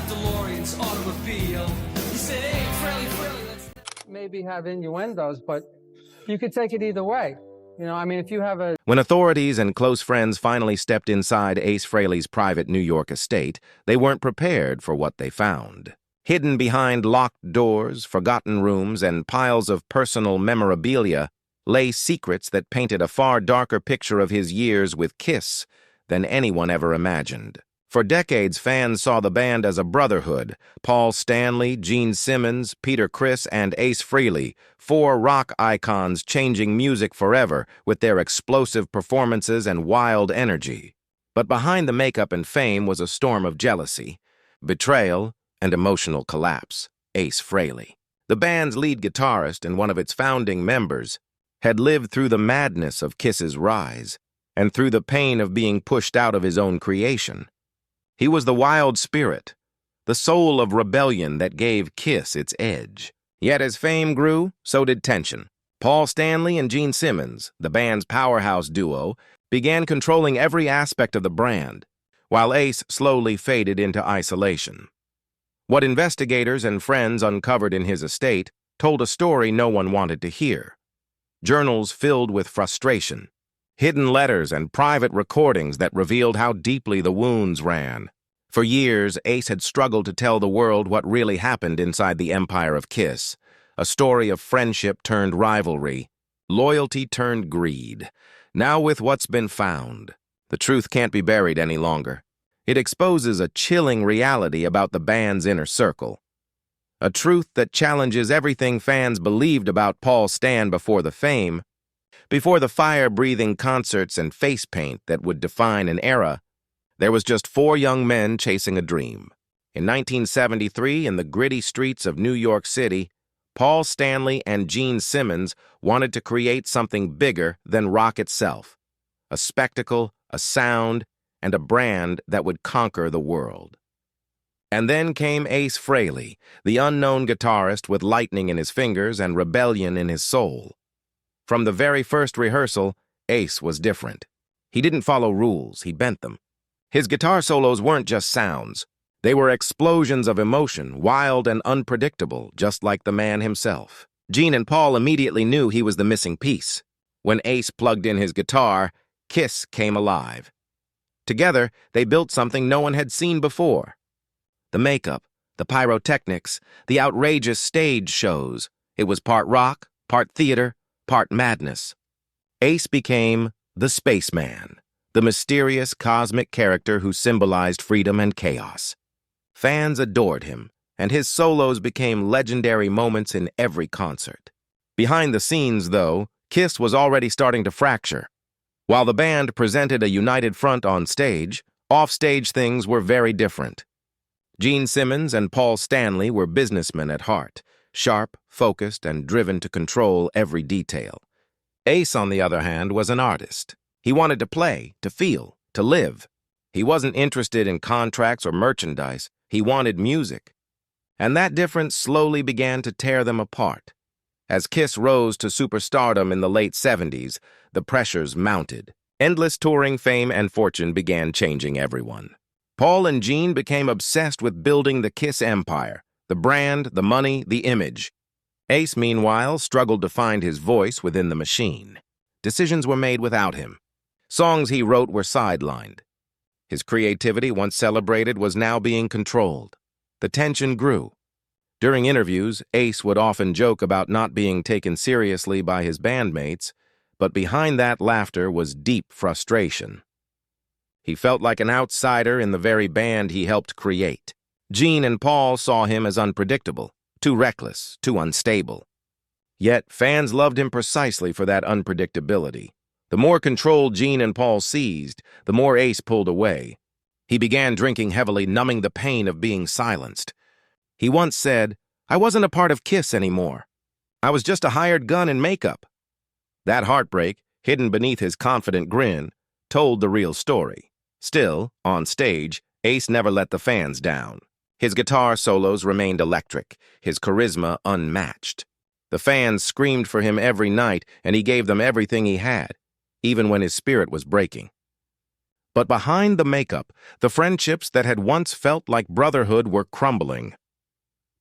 DeLorean's automobile. He said, hey, Frehley, let's maybe have innuendos, but you could take it either way. You know, I mean, if you have a... When authorities and close friends finally stepped inside Ace Frehley's private New York estate, they weren't prepared for what they found. Hidden behind locked doors, forgotten rooms, and piles of personal memorabilia lay secrets that painted a far darker picture of his years with Kiss than anyone ever imagined. For decades, fans saw the band as a brotherhood. Paul Stanley, Gene Simmons, Peter Criss, and Ace Frehley, four rock icons changing music forever with their explosive performances and wild energy. But behind the makeup and fame was a storm of jealousy, betrayal, and emotional collapse. Ace Frehley, the band's lead guitarist and one of its founding members, had lived through the madness of Kiss's rise and through the pain of being pushed out of his own creation. He was the wild spirit, the soul of rebellion that gave Kiss its edge. Yet as fame grew, so did tension. Paul Stanley and Gene Simmons, the band's powerhouse duo, began controlling every aspect of the brand, while Ace slowly faded into isolation. What investigators and friends uncovered in his estate told a story no one wanted to hear. Journals filled with frustration, hidden letters and private recordings that revealed how deeply the wounds ran. For years, Ace had struggled to tell the world what really happened inside the empire of Kiss, a story of friendship turned rivalry, loyalty turned greed. Now with what's been found, the truth can't be buried any longer. It exposes a chilling reality about the band's inner circle, a truth that challenges everything fans believed about Paul Stan before the fame, before the fire-breathing concerts and face paint that would define an era. There was just four young men chasing a dream. In 1973, in the gritty streets of New York City, Paul Stanley and Gene Simmons wanted to create something bigger than rock itself, a spectacle, a sound, and a brand that would conquer the world. And then came Ace Frehley, the unknown guitarist with lightning in his fingers and rebellion in his soul. From the very first rehearsal, Ace was different. He didn't follow rules, he bent them. His guitar solos weren't just sounds. They were explosions of emotion, wild and unpredictable, just like the man himself. Gene and Paul immediately knew he was the missing piece. When Ace plugged in his guitar, Kiss came alive. Together, they built something no one had seen before. The makeup, the pyrotechnics, the outrageous stage shows. It was part rock, part theater, part madness. Ace became the spaceman, the mysterious cosmic character who symbolized freedom and chaos. Fans adored him, and his solos became legendary moments in every concert. Behind the scenes, though, Kiss was already starting to fracture. While the band presented a united front on stage, off-stage things were very different. Gene Simmons and Paul Stanley were businessmen at heart, sharp, focused, and driven to control every detail. Ace, on the other hand, was an artist. He wanted to play, to feel, to live. He wasn't interested in contracts or merchandise. He wanted music. And that difference slowly began to tear them apart. As Kiss rose to superstardom in the late 70s, the pressures mounted. Endless touring, fame, and fortune began changing everyone. Paul and Gene became obsessed with building the Kiss empire, the brand, the money, the image. Ace, meanwhile, struggled to find his voice within the machine. Decisions were made without him. Songs he wrote were sidelined. His creativity, once celebrated, was now being controlled. The tension grew. During interviews, Ace would often joke about not being taken seriously by his bandmates, but behind that laughter was deep frustration. He felt like an outsider in the very band he helped create. Gene and Paul saw him as unpredictable, too reckless, too unstable. Yet fans loved him precisely for that unpredictability. The more control Gene and Paul seized, the more Ace pulled away. He began drinking heavily, numbing the pain of being silenced. He once said, "I wasn't a part of Kiss anymore. I was just a hired gun in makeup." That heartbreak, hidden beneath his confident grin, told the real story. Still, on stage, Ace never let the fans down. His guitar solos remained electric, his charisma unmatched. The fans screamed for him every night, and he gave them everything he had, even when his spirit was breaking. But behind the makeup, the friendships that had once felt like brotherhood were crumbling.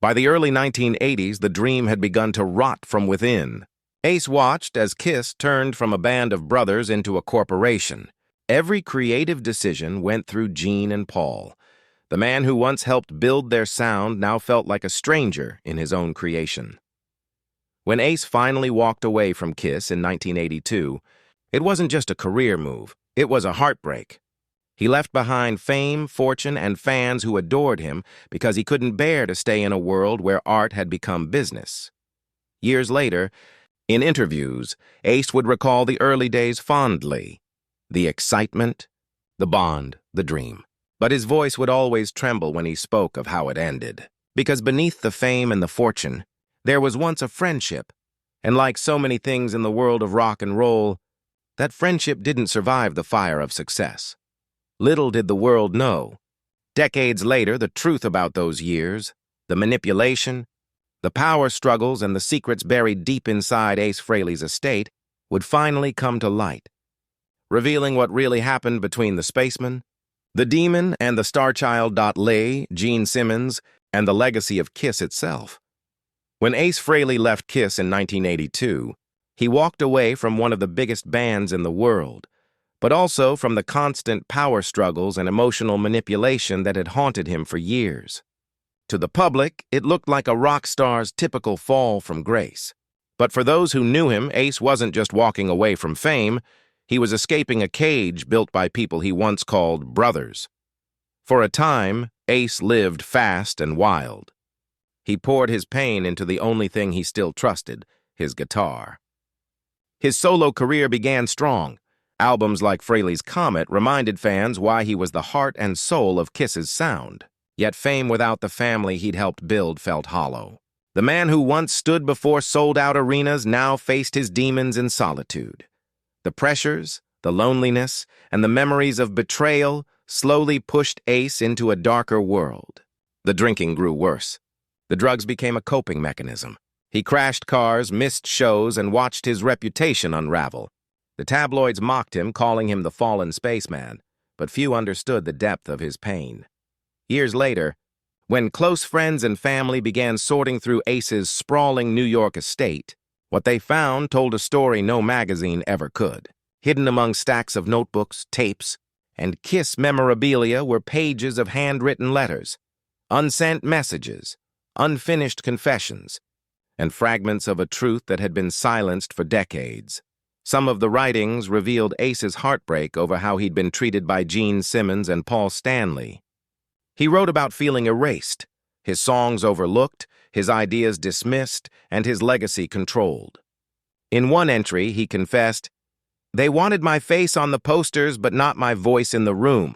By the early 1980s, the dream had begun to rot from within. Ace watched as Kiss turned from a band of brothers into a corporation. Every creative decision went through Gene and Paul. The man who once helped build their sound now felt like a stranger in his own creation. When Ace finally walked away from Kiss in 1982, it wasn't just a career move, it was a heartbreak. He left behind fame, fortune, and fans who adored him because he couldn't bear to stay in a world where art had become business. Years later, in interviews, Ace would recall the early days fondly. The excitement, the bond, the dream. But his voice would always tremble when he spoke of how it ended. Because beneath the fame and the fortune, there was once a friendship. And like so many things in the world of rock and roll, that friendship didn't survive the fire of success. Little did the world know. Decades later, the truth about those years, the manipulation, the power struggles, and the secrets buried deep inside Ace Frehley's estate would finally come to light, revealing what really happened between the spaceman, the demon, and the starchild. Gene Simmons, and the legacy of Kiss itself. When Ace Frehley left Kiss in 1982, he walked away from one of the biggest bands in the world, but also from the constant power struggles and emotional manipulation that had haunted him for years. To the public, it looked like a rock star's typical fall from grace. But for those who knew him, Ace wasn't just walking away from fame, he was escaping a cage built by people he once called brothers. For a time, Ace lived fast and wild. He poured his pain into the only thing he still trusted, his guitar. His solo career began strong. Albums like Frehley's Comet reminded fans why he was the heart and soul of Kiss's sound. Yet fame without the family he'd helped build felt hollow. The man who once stood before sold-out arenas now faced his demons in solitude. The pressures, the loneliness, and the memories of betrayal slowly pushed Ace into a darker world. The drinking grew worse. The drugs became a coping mechanism. He crashed cars, missed shows, and watched his reputation unravel. The tabloids mocked him, calling him the fallen spaceman, but few understood the depth of his pain. Years later, when close friends and family began sorting through Ace's sprawling New York estate, what they found told a story no magazine ever could. Hidden among stacks of notebooks, tapes, and Kiss memorabilia were pages of handwritten letters, unsent messages, unfinished confessions, and fragments of a truth that had been silenced for decades. Some of the writings revealed Ace's heartbreak over how he'd been treated by Gene Simmons and Paul Stanley. He wrote about feeling erased, his songs overlooked, his ideas dismissed, and his legacy controlled. In one entry, he confessed, "They wanted my face on the posters, but not my voice in the room."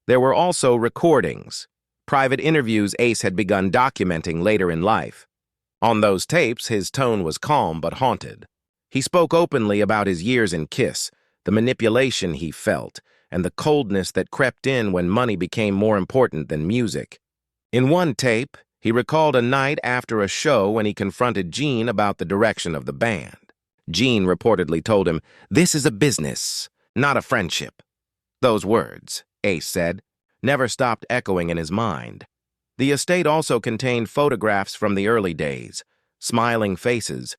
There were also recordings, private interviews Ace had begun documenting later in life. On those tapes, his tone was calm but haunted. He spoke openly about his years in Kiss, the manipulation he felt, and the coldness that crept in when money became more important than music. In one tape, he recalled a night after a show when he confronted Gene about the direction of the band. Gene reportedly told him, "This is a business, not a friendship." Those words, Ace said, never stopped echoing in his mind. The estate also contained photographs from the early days, smiling faces,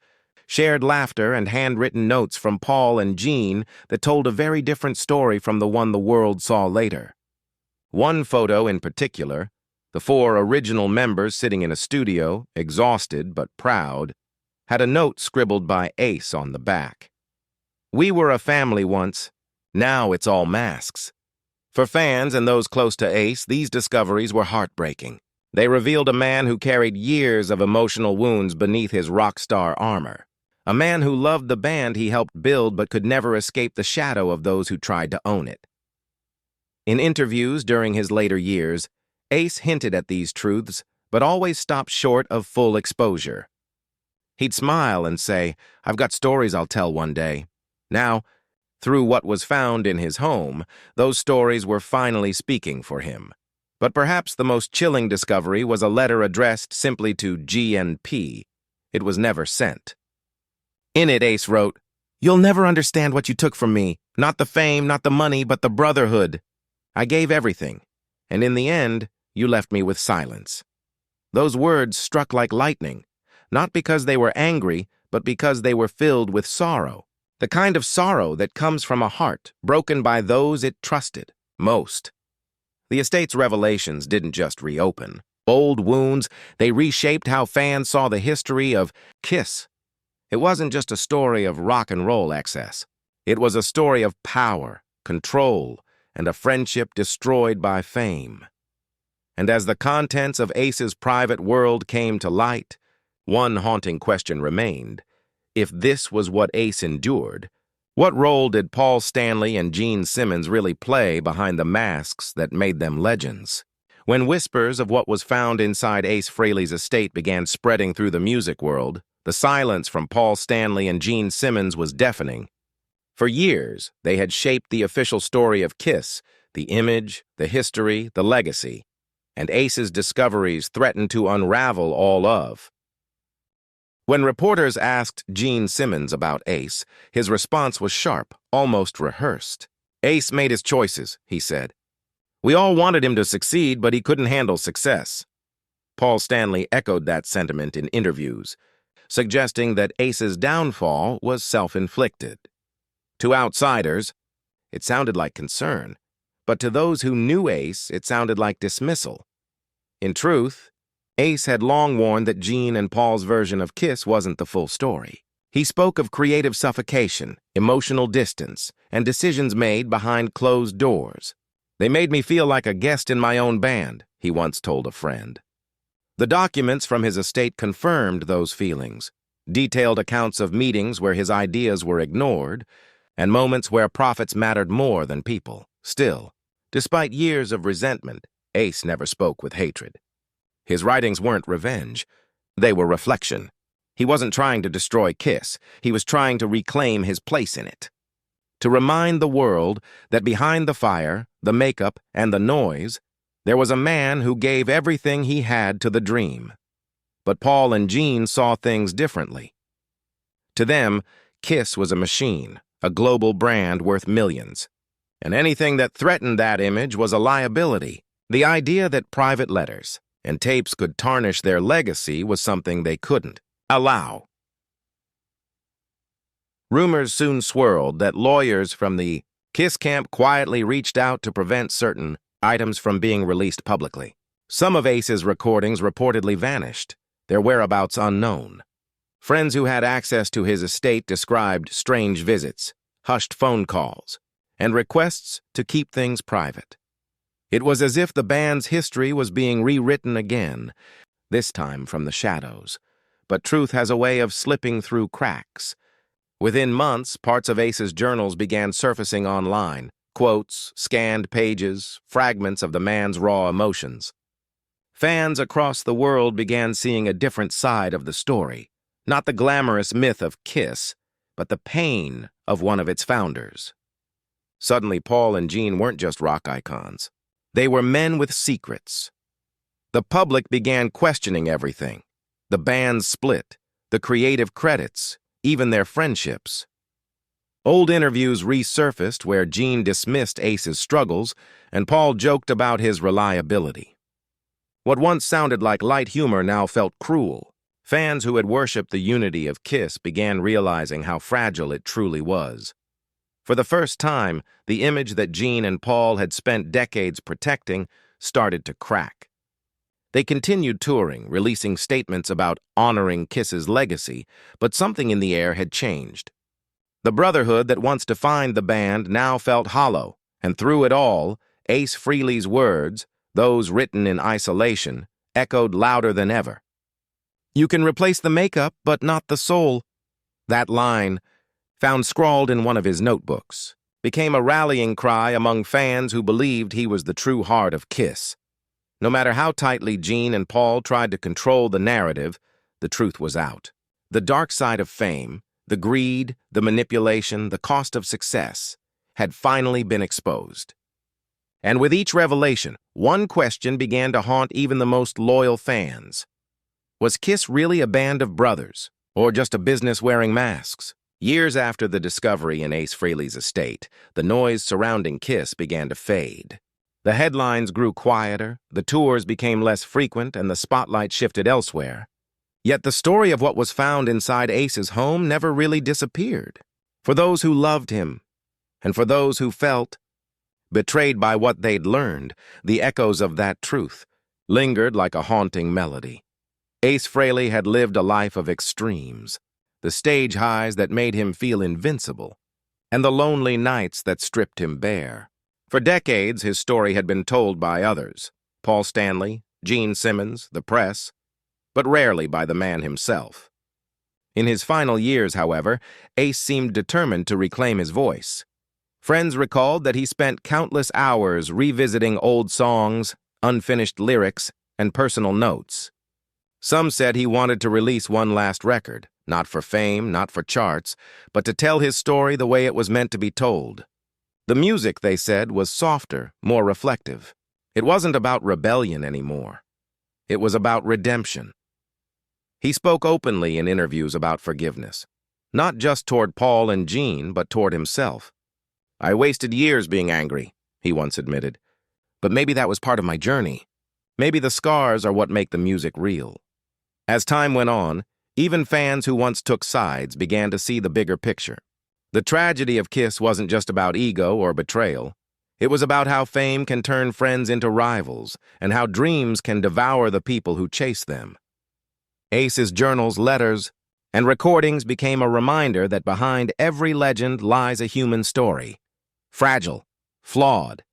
shared laughter, and handwritten notes from Paul and Gene that told a very different story from the one the world saw later. One photo in particular, the 4 original members sitting in a studio, exhausted but proud, had a note scribbled by Ace on the back. "We were a family once. Now it's all masks." For fans and those close to Ace, these discoveries were heartbreaking. They revealed a man who carried years of emotional wounds beneath his rock star armor. A man who loved the band he helped build but could never escape the shadow of those who tried to own it. In interviews during his later years, Ace hinted at these truths, but always stopped short of full exposure. He'd smile and say, "I've got stories I'll tell one day." Now, through what was found in his home, those stories were finally speaking for him. But perhaps the most chilling discovery was a letter addressed simply to GNP. It was never sent. In it, Ace wrote, "You'll never understand what you took from me. Not the fame, not the money, but the brotherhood. I gave everything, and in the end, you left me with silence." Those words struck like lightning, not because they were angry, but because they were filled with sorrow. The kind of sorrow that comes from a heart broken by those it trusted most. The estate's revelations didn't just reopen old wounds, they reshaped how fans saw the history of Kiss. It wasn't just a story of rock and roll excess. It was a story of power, control, and a friendship destroyed by fame. And as the contents of Ace's private world came to light, one haunting question remained. If this was what Ace endured, what role did Paul Stanley and Gene Simmons really play behind the masks that made them legends? When whispers of what was found inside Ace Frehley's estate began spreading through the music world, the silence from Paul Stanley and Gene Simmons was deafening. For years, they had shaped the official story of Kiss, the image, the history, the legacy, and Ace's discoveries threatened to unravel all of. When reporters asked Gene Simmons about Ace, his response was sharp, almost rehearsed. "Ace made his choices," he said. "We all wanted him to succeed, but he couldn't handle success." Paul Stanley echoed that sentiment in interviews, suggesting that Ace's downfall was self-inflicted. To outsiders, it sounded like concern, but to those who knew Ace, it sounded like dismissal. In truth, Ace had long warned that Gene and Paul's version of Kiss wasn't the full story. He spoke of creative suffocation, emotional distance, and decisions made behind closed doors. "They made me feel like a guest in my own band," he once told a friend. The documents from his estate confirmed those feelings, detailed accounts of meetings where his ideas were ignored, and moments where profits mattered more than people. Still, despite years of resentment, Ace never spoke with hatred. His writings weren't revenge. They were reflection. He wasn't trying to destroy Kiss. He was trying to reclaim his place in it. To remind the world that behind the fire, the makeup, and the noise, there was a man who gave everything he had to the dream. But Paul and Gene saw things differently. To them, Kiss was a machine, a global brand worth millions. And anything that threatened that image was a liability. The idea that private letters and tapes could tarnish their legacy was something they couldn't allow. Rumors soon swirled that lawyers from the Kiss camp quietly reached out to prevent certain items from being released publicly. Some of Ace's recordings reportedly vanished, their whereabouts unknown. Friends who had access to his estate described strange visits, hushed phone calls, and requests to keep things private. It was as if the band's history was being rewritten again, this time from the shadows. But truth has a way of slipping through cracks. Within months, parts of Ace's journals began surfacing online, quotes, scanned pages, fragments of the man's raw emotions. Fans across the world began seeing a different side of the story, not the glamorous myth of Kiss, but the pain of one of its founders. Suddenly, Paul and Gene weren't just rock icons. They were men with secrets. The public began questioning everything. The band's split, the creative credits, even their friendships. Old interviews resurfaced where Gene dismissed Ace's struggles and Paul joked about his reliability. What once sounded like light humor now felt cruel. Fans who had worshipped the unity of Kiss began realizing how fragile it truly was. For the first time, the image that Gene and Paul had spent decades protecting started to crack. They continued touring, releasing statements about honoring Kiss's legacy, but something in the air had changed. The brotherhood that once defined the band now felt hollow, and through it all, Ace Frehley's words, those written in isolation, echoed louder than ever. "You can replace the makeup, but not the soul." That line, found scrawled in one of his notebooks, became a rallying cry among fans who believed he was the true heart of Kiss. No matter how tightly Gene and Paul tried to control the narrative, the truth was out. The dark side of fame, the greed, the manipulation, the cost of success, had finally been exposed. And with each revelation, one question began to haunt even the most loyal fans. Was Kiss really a band of brothers, or just a business wearing masks? Years after the discovery in Ace Frehley's estate, the noise surrounding Kiss began to fade. The headlines grew quieter, the tours became less frequent, and the spotlight shifted elsewhere. Yet the story of what was found inside Ace's home never really disappeared. For those who loved him, and for those who felt betrayed by what they'd learned, the echoes of that truth lingered like a haunting melody. Ace Frehley had lived a life of extremes, the stage highs that made him feel invincible, and the lonely nights that stripped him bare. For decades, his story had been told by others, Paul Stanley, Gene Simmons, the press, but rarely by the man himself. In his final years, however, Ace seemed determined to reclaim his voice. Friends recalled that he spent countless hours revisiting old songs, unfinished lyrics, and personal notes. Some said he wanted to release one last record, not for fame, not for charts, but to tell his story the way it was meant to be told. The music, they said, was softer, more reflective. It wasn't about rebellion anymore. It was about redemption. He spoke openly in interviews about forgiveness, not just toward Paul and Gene, but toward himself. "I wasted years being angry," he once admitted. "But maybe that was part of my journey. Maybe the scars are what make the music real." As time went on, even fans who once took sides began to see the bigger picture. The tragedy of Kiss wasn't just about ego or betrayal. It was about how fame can turn friends into rivals and how dreams can devour the people who chase them. Ace's journals, letters, and recordings became a reminder that behind every legend lies a human story, fragile, flawed,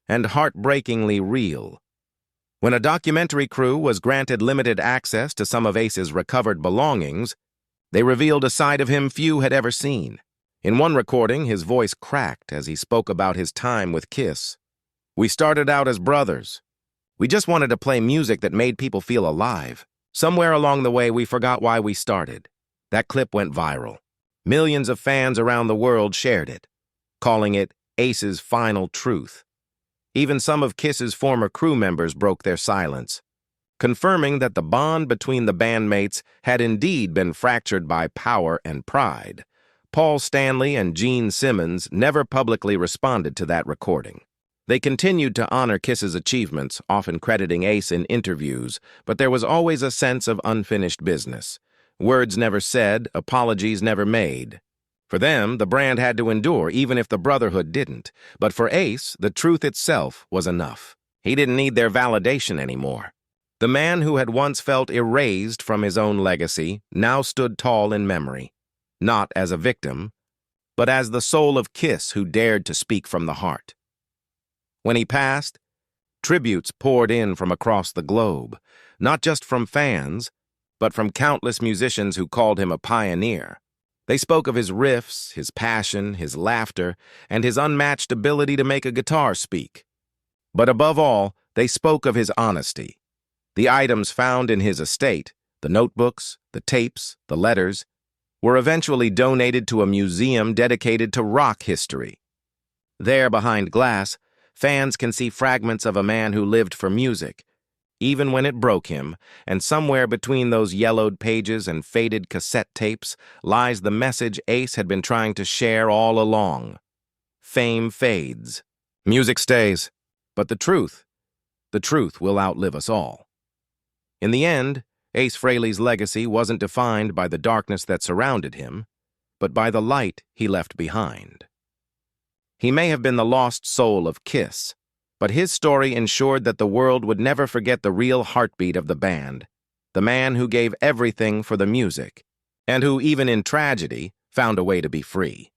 and heartbreakingly real. When a documentary crew was granted limited access to some of Ace's recovered belongings, they revealed a side of him few had ever seen. In one recording, his voice cracked as he spoke about his time with Kiss. "We started out as brothers. We just wanted to play music that made people feel alive. Somewhere along the way, we forgot why we started." That clip went viral. Millions of fans around the world shared it, calling it Ace's final truth. Even some of Kiss's former crew members broke their silence, confirming that the bond between the bandmates had indeed been fractured by power and pride. Paul Stanley and Gene Simmons never publicly responded to that recording. They continued to honor Kiss's achievements, often crediting Ace in interviews, but there was always a sense of unfinished business. Words never said, apologies never made. For them, the brand had to endure, even if the brotherhood didn't. But for Ace, the truth itself was enough. He didn't need their validation anymore. The man who had once felt erased from his own legacy now stood tall in memory, not as a victim, but as the soul of Kiss who dared to speak from the heart. When he passed, tributes poured in from across the globe, not just from fans, but from countless musicians who called him a pioneer. They spoke of his riffs, his passion, his laughter, and his unmatched ability to make a guitar speak. But above all, they spoke of his honesty. The items found in his estate, the notebooks, the tapes, the letters, were eventually donated to a museum dedicated to rock history. There, behind glass, fans can see fragments of a man who lived for music, even when it broke him, and somewhere between those yellowed pages and faded cassette tapes lies the message Ace had been trying to share all along. Fame fades. Music stays. But the truth will outlive us all. In the end, Ace Frehley's legacy wasn't defined by the darkness that surrounded him, but by the light he left behind. He may have been the lost soul of Kiss, but his story ensured that the world would never forget the real heartbeat of the band, the man who gave everything for the music, and who, even in tragedy, found a way to be free.